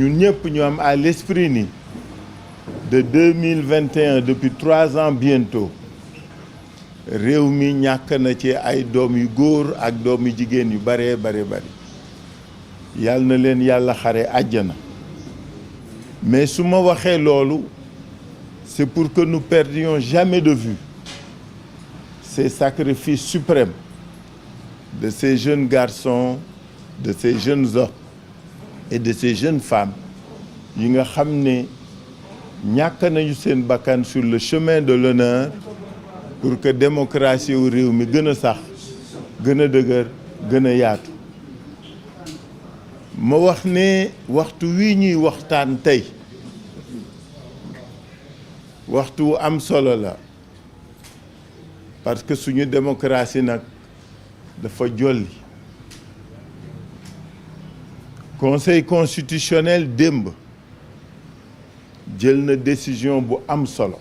ñun ñëpp ñu am à l'esprit ni de 2021 depuis 3 ans bientôt réew mi ñàkk na ci ay doom yu góor ak doom yu jigéen yu bare yàlla na leen yàlla xare àjjana mais su ma waxee loolu c'est pour que nous perdions jamais de vue ces sacrifices suprêmes de ces jeunes garçons, de ces jeunes hommes et de ces jeunes femmes yi nga xam ne ñàkk nañu seen bakkan sur le chemin de l'honneur pour que démocratie wu réew mi gën a sax gën a dëgër gën a yaatu. ma wax ne waxtu wi ñuy waxtaan tey waxtu wu am solo la parce que suñu démocratie nag dafa jolli. Conseil constitutionnel démb jël na décision bu am solo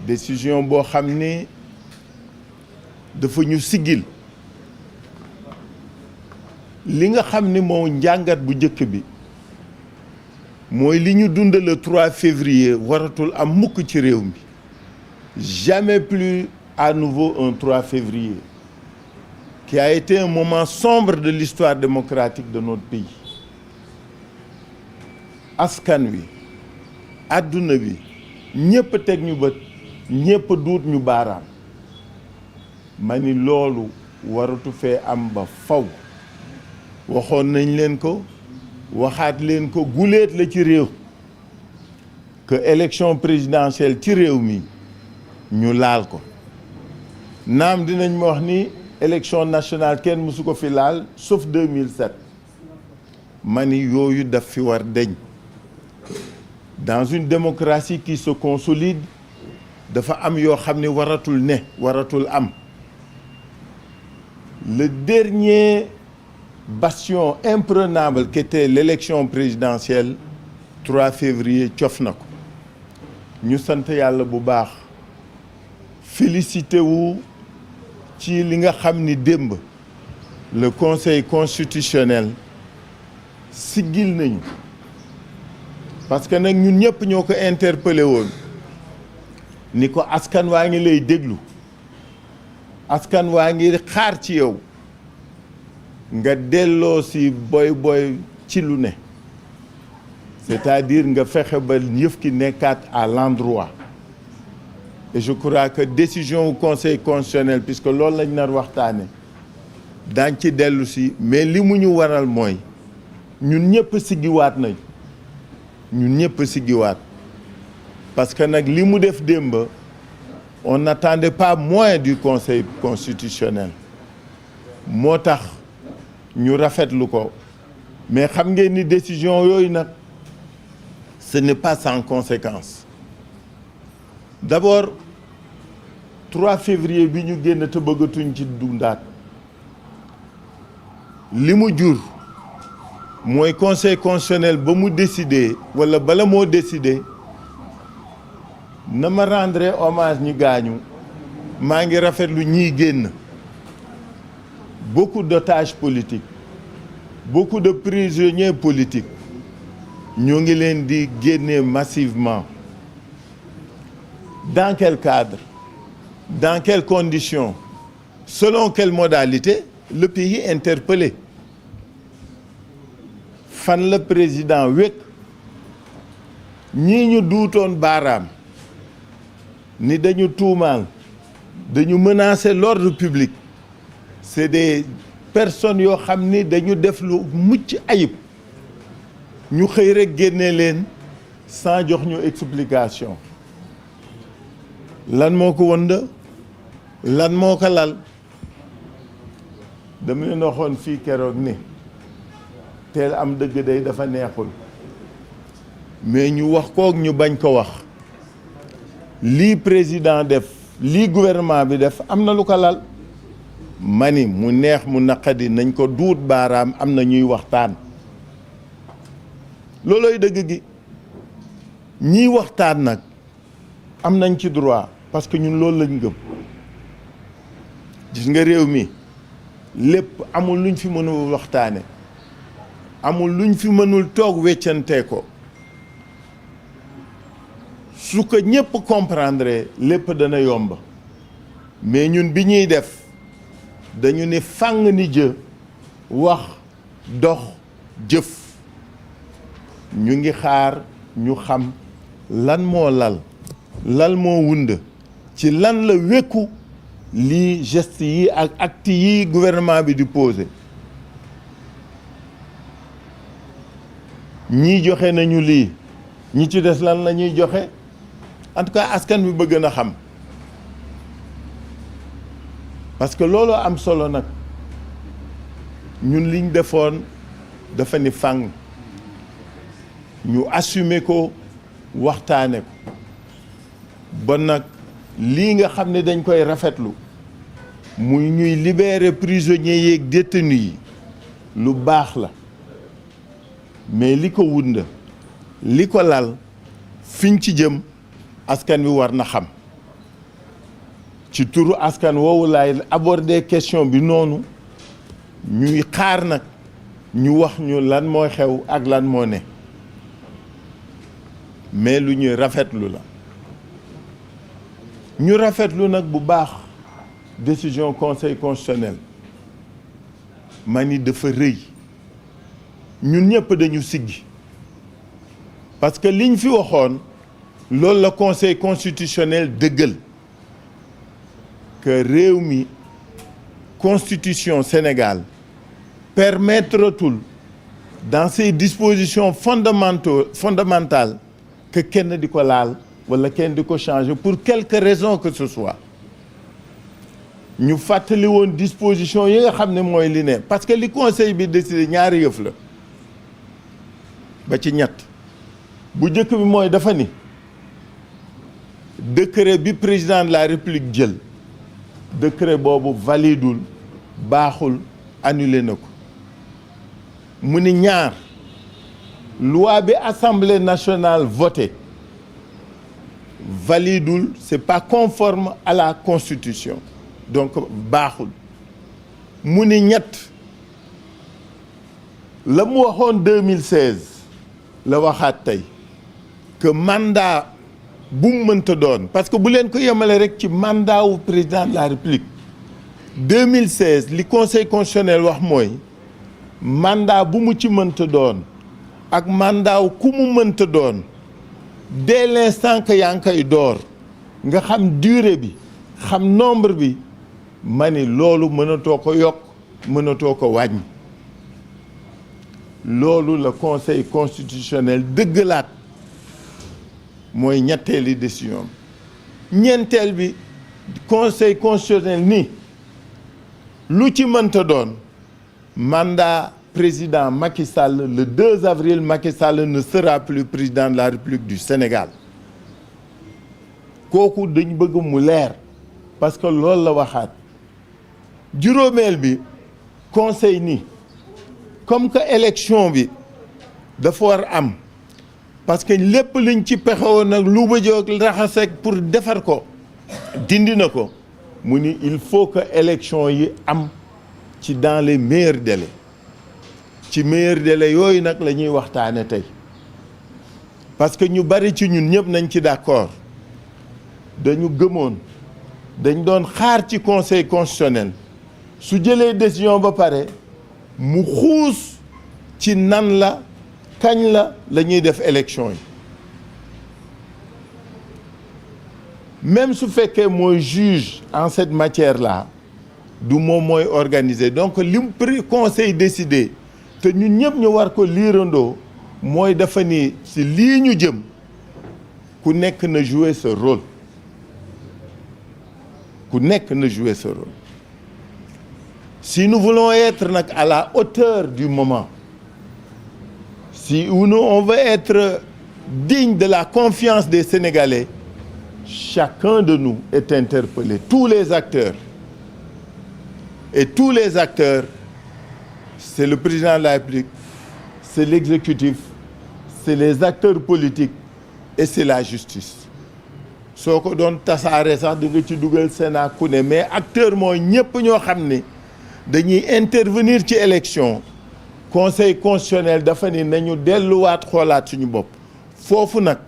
décision boo xam ni dafa ñu siggil li nga xam ni moo njàngat bu njëkk bi mooy li ñu dund le 3 février waratul am mukk ci réew mi jamais plus à nouveau un 3 février qui a été un moment sombre de l'histoire démocratique de notre pays. askan wi adduna bi ñëpp teg ñu bët ñëpp duut ñu baaraam ma ni loolu waratu fee am ba faw waxoon nañ leen ko waxaat leen ko guléet la ci réew que élection présidentielle ci réew mi ñu laal ko naam dinañ ma wax ni élection nationale kenn mësu ko fi laal sauf 2007 ma ni yooyu daf fi war deñ dans une démocratie qui se consolide dafa am yoo xam ne waratul am le dernier bastion imprenable qu'était l'élection présidentielle 3 février cof na ko ñu sant yàlla bu baax félicité wu ci li nga xam ni démb le conseil constitutionnel siggil nañu parce que nag ñun ñëpp ñoo ko interpellé woon ni ko askan waa ngi lay déglu askan waa ngi xaar ci yow nga delloo si boy ci lu ne c'est-à-dire nga fexe ba yëf ki nekkaat à l'endroit et je crois que décision au conseil constitutionnel puisque loolu lañ nar waxtaane daañ ci dellu si mais li mu ñu waral mooy ñun ñëpp siggiwaat nañ ñun ñëpp siggiwaat parce que nag li mu def démb on n'attendait pas moins du conseil constitutionnel moo tax ñu rafetlu ko mais xam ngeen ni décision yooyu nag ce n'est pas sans conséquence d'abord 3 février bi ñu génn te bëggatuñ ci dundaat li mu jur mooy conseil constitutionnel ba mu décider wala bala moo décider na ma rendre hommage ñi gaañu maa ngi rafetlu ñiy génn beaucoup d'otages politiques beaucoup de prisonniers politiques ñoo ngi leen di génne massivement dans quel cadre dans quelles conditions selon quelle modalité le pays interpellé fan la président wékk ñii ñu duutoon baaraam ni dañu tuumaal dañu menacer l'ordre public c'est des personnes yoo xam ni dañu def lu mucc ayib ñu xëy rek génne leen sans jox ñu explication lan moo ko wënd lan moo ko lal dama leen waxoon fii keroog ni teel am dëgg day dafa neexul mais ñu wax kook ñu bañ ko wax lii président def lii gouvernement bi def am na lu ko lal mani mu neex mu naqadi nañ ko duut baaraam am na ñuy waxtaan loolooy dëgg gi ñiy waxtaan nag am nañ ci droit parce que ñun loolu lañ gëm gis nga réew mi lépp amul luñ fi mën a waxtaane amul luñ fi mënul toog weccantee ko su ko ñëpp comprendre lépp dana yomb mais ñun bi ñuy def dañu ne fàng ni jë wax dox jëf ñu ngi xaar ñu xam lan moo lan moo wund ci lan la wékku lii geste yi ak acte yi gouvernement bi di posé ñii joxe nañu lii ñi ci des lan la ñuy joxe en tout cas askan bi bëgg na xam parce que loolu am solo nag ñun liñ defoon dafa ni fàng ñu assumer ko waxtaane ko ba nag lii nga xam ne dañ koy rafetlu muy ñuy libérer prisonniers yeeg détenus yi lu baax la mais li ko wund li ko lal fiñ ci jëm askan wi war na xam ci turu askan woowu laay aborder question bi noonu ñuy xaar nag ñu wax ñu lan mooy xew ak lan moo ne mais lu ñuy rafetlu la ñu rafetlu nag bu baax décision conseil constitutionnel ma ni dafa rëy ñun ñëpp dañu siggi parce que liñ fi waxoon loolu la conseil constitutionnel dëggal que réew mi constitution Sénégal permettre-t-il dans ses dispositions fondamentales que kenn di ko laal wala kenn di ko changer pour quelque raison que ce soit ñu fàttali woon disposition yi nga xam ne mooy li ne parce que li conseil bi décidé ñaari yëf la ba ci ñett bu njëkk bi mooy dafa ni décret bi président de la république jël décret boobu validul baaxul annulé na ko mu ni ñaar loi bi assemblée nationale votée validul c'est pas conforme à la constitution donc baaxul mu ni ñett la mu waxoon 2016 la waxaat tey que mandat bu mu mënta doon parce que bu leen ko yemale rek ci mandat wu président de la république 2016 li conseil constitutionnel wax mooy mandat bu mu ci mënta doon ak mandat wu ku mu mënta doon dès l'instant que yaa ngi koy door nga xam durée bi xam nombre bi ma ni loolu mënatoo ko yokk mënatoo ko wàññi loolu la conseil constitutionnel dëggalaat mooy ñetteeli décision ñeenteel bi conseil constitutionnel ni lu ci mënta doon mandat président Macky Sall le 2 avril Macky Sall ne sera plus président de la République du Sénégal kooku dañ bëgg mu leer parce que loolu la waxaat juróomeel bi conseil ni comme que élection bi dafa war am parce que lépp liñ ci pexewoon nag lu bëjoog raxasek pour defar ko dindi na ko mu ni il faut que élection yi am ci dans les meilleurs délais ci meilleurs délais yooyu nag la ñuy waxtaane tey parce que ñu bari ci ñun ñëpp nañ ci d'accord dañu gëmoon dañ doon xaar ci conseil constitutionnel su jëlee décision ba pare mu xuus ci nan la kañ la ñuy def élection yi même su fekkee mooy juge en cette matière là du moom mooy organiser donc li mu conseil décidé te ñun ñëpp ñu war ko liirandoo mooy dafa ni ci lii ñu jëm ku nekk na jouer ce rôle ku nekk na jouer ce rôle si nous voulons être nag à la hauteur du moment si nous on veut être digne de la confiance des Sénégalais chacun de nous est interpellé tous les acteurs et tous les acteurs c'est le président de la République c'est l'exécutif c'est les acteurs politiques et c'est la justice soo ko doon tasaare sax di nga ci dugal Sénat ku ne mais acteur mooy ñëpp ñoo xam ne dañuy intervenir ci élection conseil constitutionnel dafa ni nañu delluwaat xoolaat suñu bopp foofu nag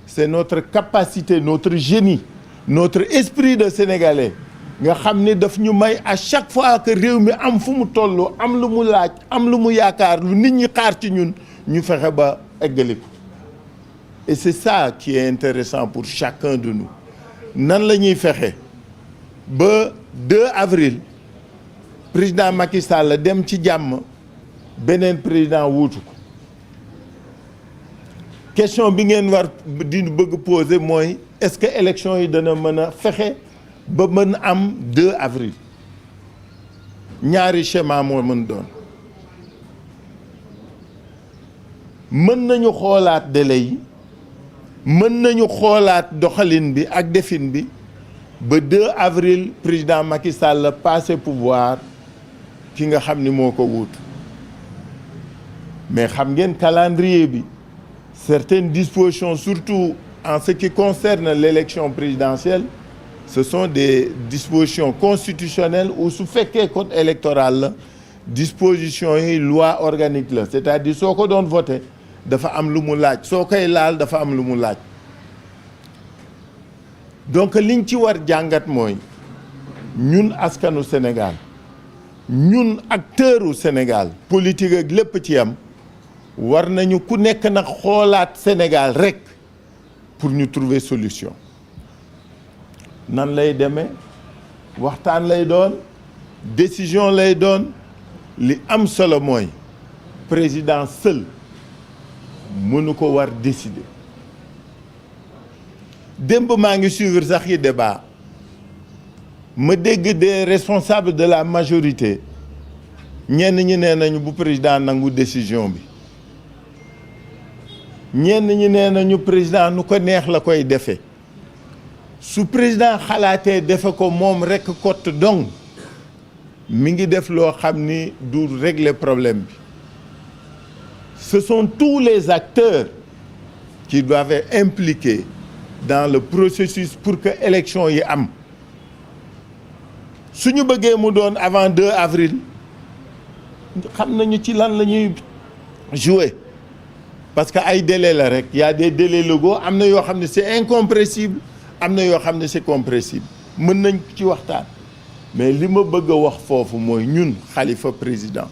c'est notre capacité, notre génie, notre esprit de sénégalais nga xam ni daf ñu may à chaque fois que réew mi am fu mu toll am lu mu laaj am lu mu yaakaar lu nit ñi xaar ci ñun ñu fexe ba eggali ko et c'est ça qui est intéressant pour chacun de nous nan la ñuy fexe ba 2 avril président Macky Sall dem ci jàmm beneen président wuutu ko question bi ngeen war di bëgg poser mooy est-ce que élection yi dana mën a fexe ba mën am 2 avril ñaari schéma moo mën doon mën nañu xoolaat délai yi mën nañu xoolaat doxalin bi ak defin bi ba 2 avril président Macky Sall passé pouvoir ki nga xam ni moo ko wuutu mais xam ngeen calendrier bi certaines dispositions surtout en ce qui concerne l'élection présidentielle ce sont des dispositions constitutionnelles ou su fekkee code électoral la dispositions yi loi organique la c'est-à-dire soo ko doon voté dafa am lu mu laaj soo koy laal dafa am lu mu laaj donc liñ ci war jàngat mooy ñun askanu Sénégal ñun acteuru Sénégal politique ak lépp ci am war nañu ku nekk nag xoolaat Sénégal rek pour ñu trouver solution nan lay demee waxtaan lay doon décision lay doon li am solo mooy président seul mënu ko war décider démb maa ngi suivre sax yi débat ma dégg des responsables de la majorité ñenn ñi nee nañu bu président nangu décision bi ñenn ñi nee nañu président nu ko neex la koy defee su président xalaatee defe ko moom rekk kott dong mi ngi def loo xam ni du régler problème bi ce sont tous les acteurs qui doivent être impliqués dans le processus pour que élection yi am suñu bëggee mu doon avant 2 avril xam nañu ci lan la ñuy jouer parce que ay délais la rek y a des délais légaux am na yoo xam ne c'est incompressible am na yoo xam ne c'est compressible mën nañ ci waxtaan mais li ma bëgg a wax foofu mooy ñun Khalifa président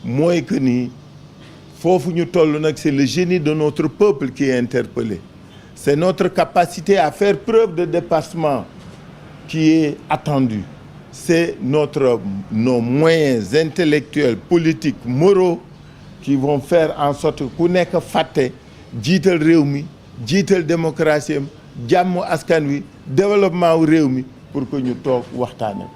mooy que ni foofu ñu toll nag c'est le génie de notre peuple qui est interpellé c'est notre capacité à faire preuve de dépassement qui est attendue c'est nos moyens intellectuels politiques moraux qui vont faire en sorte que ku nekk fàtte jiital réew mi jiital démocratie am jàmm askan wi développement wu réew mi pour que ñu toog waxtaane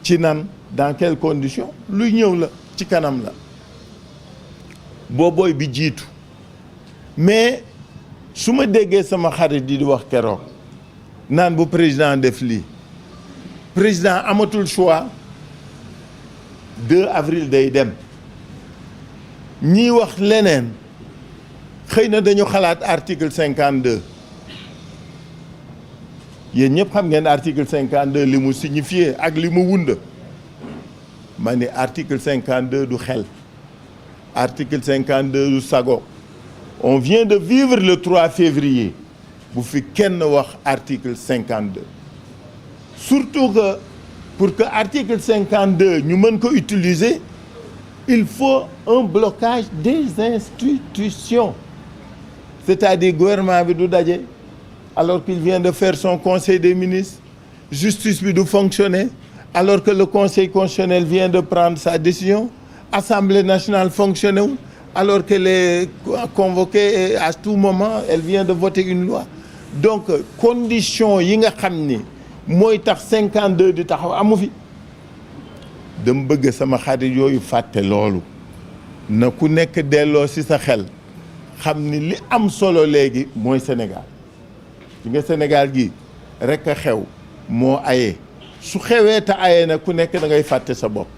ci nan dans quelles conditions luy ñëw la ci kanam la boobooy bi jiitu mais su ma déggee sama xarit di wax keroog naan bu président def lii président amatul choix 2 avril day dem ñiy wax leneen xëy na dañu xalaat article 52 yéen ñëpp xam ngeen article 52 li mu signifié ak li mu wund ma ni article 52 du xel article 52 du sago on vient de vivre le 3 février bu fi kenn wax article 52 surtout que pour que article 52 ñu mën ko utiliser il faut un blocage des institutions c'est-à-dire gouvernement bi du daje alors qu'il vient de faire son conseil des ministres justice bi du fonctionner alors que le conseil constitutionnel vient de prendre sa décision assemblée nationale fonctionne wul alors qu'elle est convoquée et à tout moment elle vient de voter une loi donc condition yi nga xam ni mooy tax 52 di taxaw amu fi dama bëgg sama xarit yooyu fàtte loolu na ku nekk delloo ci sa xel xam ni li am solo léegi mooy Sénégal li nga Sénégal gi rekk a xew moo aye su xewee te aye na ku nekk da ngay fàtte sa bopp